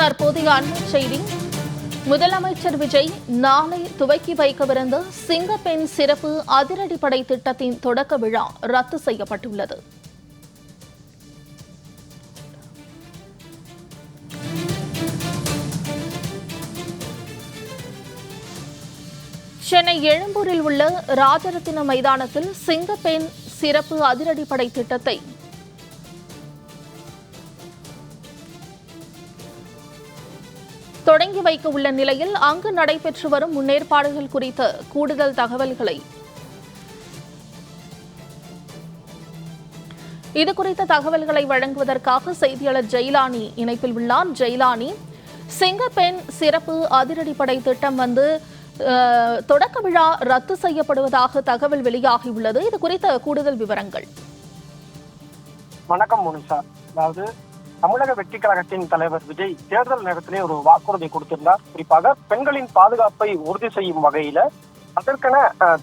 தற்போதைய அண்மை செய்தி. முதலமைச்சர் விஜய் நாளை துவக்கி வைக்கவிருந்த சிங்கப்பெண் சிறப்பு அதிரடிப்படை திட்டத்தின் தொடக்க விழா ரத்து செய்யப்பட்டுள்ளது. சென்னை எழும்பூரில் உள்ள ராஜரத்தின மைதானத்தில் சிங்கப்பெண் சிறப்பு அதிரடிப்படை திட்டத்தை தொடங்கி வைக்க உள்ள நிலையில் அங்கு நடைபெற்று வரும் முன்னேற்பாடுகள் குறித்த கூடுதல் தகவல்களை இதுகுறித்த தகவல்களை வழங்குவதற்காக செய்தியாளர் ஜெயிலானி இணைப்பில் உள்ளார். ஜெயிலானி, சிங்கப்பெண் சிறப்பு அதிரடிப்படை திட்டம் தொடக்க விழா ரத்து செய்யப்படுவதாக தகவல் வெளியாகியுள்ளது. இது குறித்த கூடுதல் விவரங்கள். வணக்கம் மோனிஷா. அதாவது தமிழக வெற்றி கழகத்தின் தலைவர் விஜய் தேர்தல் நேரத்திலே ஒரு வாக்குறுதி கொடுத்திருந்தார். குறிப்பாக பெண்களின் பாதுகாப்பை உறுதி செய்யும் வகையில அதற்கென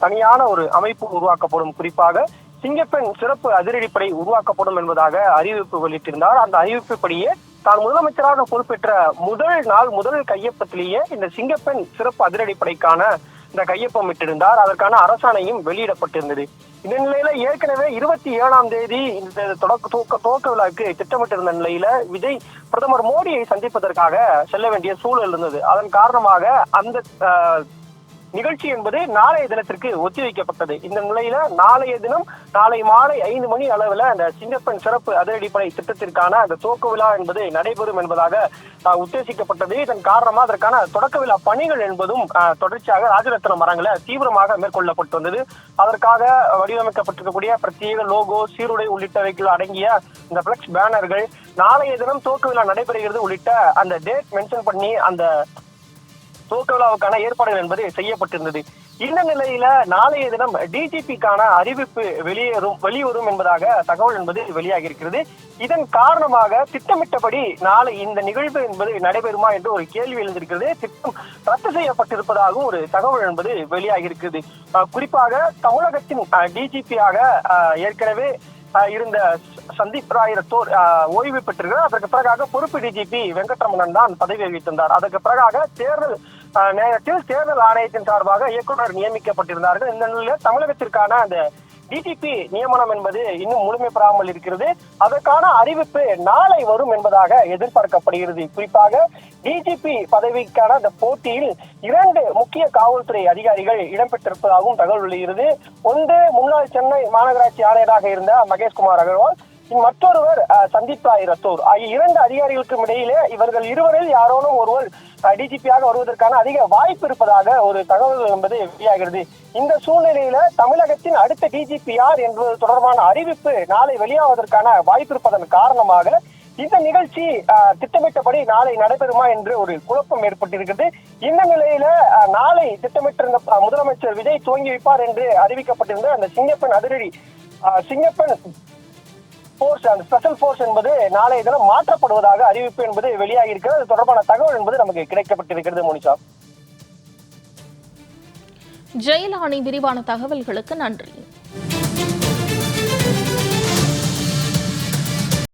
தனியான ஒரு அமைப்பு உருவாக்கப்படும், குறிப்பாக சிங்கப்பெண் சிறப்பு அதிரடிப்படை உருவாக்கப்படும் என்பதாக அறிவிப்பு வெளியிட்டிருந்தார். அந்த அறிவிப்புப்படியே தான் முதலமைச்சராக பொறுப்பேற்ற முதல் கையொப்பத்திலேயே இந்த சிங்கப்பெண் சிறப்பு அதிரடிப்படைக்கான இந்த கையொப்பம் இட்டிருந்தார். அதற்கான அரசாணையும் வெளியிடப்பட்டிருந்தது. இந்த நிலையில ஏற்கனவே 27ஆம் தேதி இந்த துவக்க விழாவுக்கு திட்டமிட்டிருந்த நிலையில விஜய் பிரதமர் மோடியை சந்திப்பதற்காக செல்ல வேண்டிய சூழல் இருந்தது. அதன் காரணமாக அந்த நிகழ்ச்சி என்பது நாளைய தினத்திற்கு ஒத்திவைக்கப்பட்டது. இந்த நிலையில நாளைய தினம் நாளை மாலை 5 மணி அளவில் அந்த சிங்கப்பெண் சிறப்பு அதிரடிப்படை திட்டத்திற்கான அந்த துவக்க விழா என்பது நடைபெறும் என்பதாக உத்தேசிக்கப்பட்டது. இதன் காரணமாக அதற்கான தொடக்க விழா பணிகள் என்பதும் தொடர்ச்சியாக ராஜரத்ன மரங்களை தீவிரமாக மேற்கொள்ளப்பட்டு வந்தது. அதற்காக வடிவமைக்கப்பட்டிருக்கக்கூடிய பிரத்யேக லோகோ, சீருடை உள்ளிட்டவைகள் அடங்கிய இந்த பிளக்ஸ் பேனர்கள், நாளைய தினம் துவக்க விழா நடைபெறுகிறது உள்ளிட்ட அந்த டேட் மென்ஷன் பண்ணி அந்த துவக்க விழாவுக்கான ஏற்பாடுகள் என்பது செய்யப்பட்டிருந்தது. இந்த நிலையில நாளைய தினம் டிஜிபிக்கான அறிவிப்பு வெளிவரும் என்பதாக தகவல் என்பது வெளியாகி இருக்கிறது. இதன் காரணமாக திட்டமிட்டபடி நாளை இந்த நிகழ்வு என்பது நடைபெறுமா என்று ஒரு கேள்வி எழுந்திருக்கிறது. திட்டம் ரத்து செய்யப்பட்டிருப்பதாகவும் ஒரு தகவல் என்பது வெளியாகி இருக்கிறது. குறிப்பாக தமிழகத்தின் டிஜிபியாக ஏற்கனவே இருந்த சந்தீப் ராய் ரத்தோர் ஓய்வு பெற்றிருக்கிறார். அதற்கு பிறகாக பொறுப்பு டிஜிபி வெங்கட்ரமணன் தான் பதவி வகித்திருந்தார். அதற்கு பிறகாக தேர்தல் நேரத்தில் தேர்தல் ஆணையத்தின் சார்பாக இயக்குநர் நியமிக்கப்பட்டிருந்தார்கள். இந்த நிலையில் தமிழகத்திற்கான அந்த டிஜிபி நியமனம் என்பது இன்னும் முழுமை பெறாமல் இருக்கிறது. அதற்கான அறிவிப்பு நாளை வரும் என்பதாக எதிர்பார்க்கப்படுகிறது. குறிப்பாக டிஜிபி பதவிக்கான அந்த போட்டியில் 2 முக்கிய காவல்துறை அதிகாரிகள் இடம்பெற்றிருப்பதாகவும் தகவல் வெளியிடுகிறது. ஒன்று முன்னாள் சென்னை மாநகராட்சி ஆணையராக இருந்த மகேஷ்குமார் அகர்வால், மற்றொருவர் சந்தீப் ராய் ரத்தோர். ஆகிய 2 அதிகாரிகளுக்கும் இடையிலே இவர்கள் இருவரில் யாரோனும் ஒருவர் டிஜிபியாக வருவதற்கான அதிக வாய்ப்பு இருப்பதாக ஒரு தகவல் என்பது வெளியாகிறது. இந்த சூழ்நிலையில தமிழகத்தின் அடுத்த டிஜிபி யார் என்பது தொடர்பான அறிவிப்பு நாளை வெளியாவதற்கான வாய்ப்பு இருப்பதன் காரணமாக இந்த நிகழ்ச்சி திட்டமிட்டபடி நாளை நடைபெறுமா என்று ஒரு குழப்பம் ஏற்பட்டிருக்கிறது. இந்த நிலையில நாளை திட்டமிட்டிருந்த முதலமைச்சர் விஜய் துவங்கி வைப்பார் என்று அறிவிக்கப்பட்டிருந்த அந்த சிங்கப்பெண் போர்ஸ், அந்த ஸ்பெஷல் போர்ஸ் என்பது நாளைய தினம் மாற்றப்படுவதாக அறிவிப்பு என்பது வெளியாகி இருக்கிறது. அது தொடர்பான தகவல் என்பது நமக்கு கிடைக்கப்பட்டிருக்கிறது. மோனிஷா. ஜெயிலானி, விரிவான தகவல்களுக்கு நன்றி.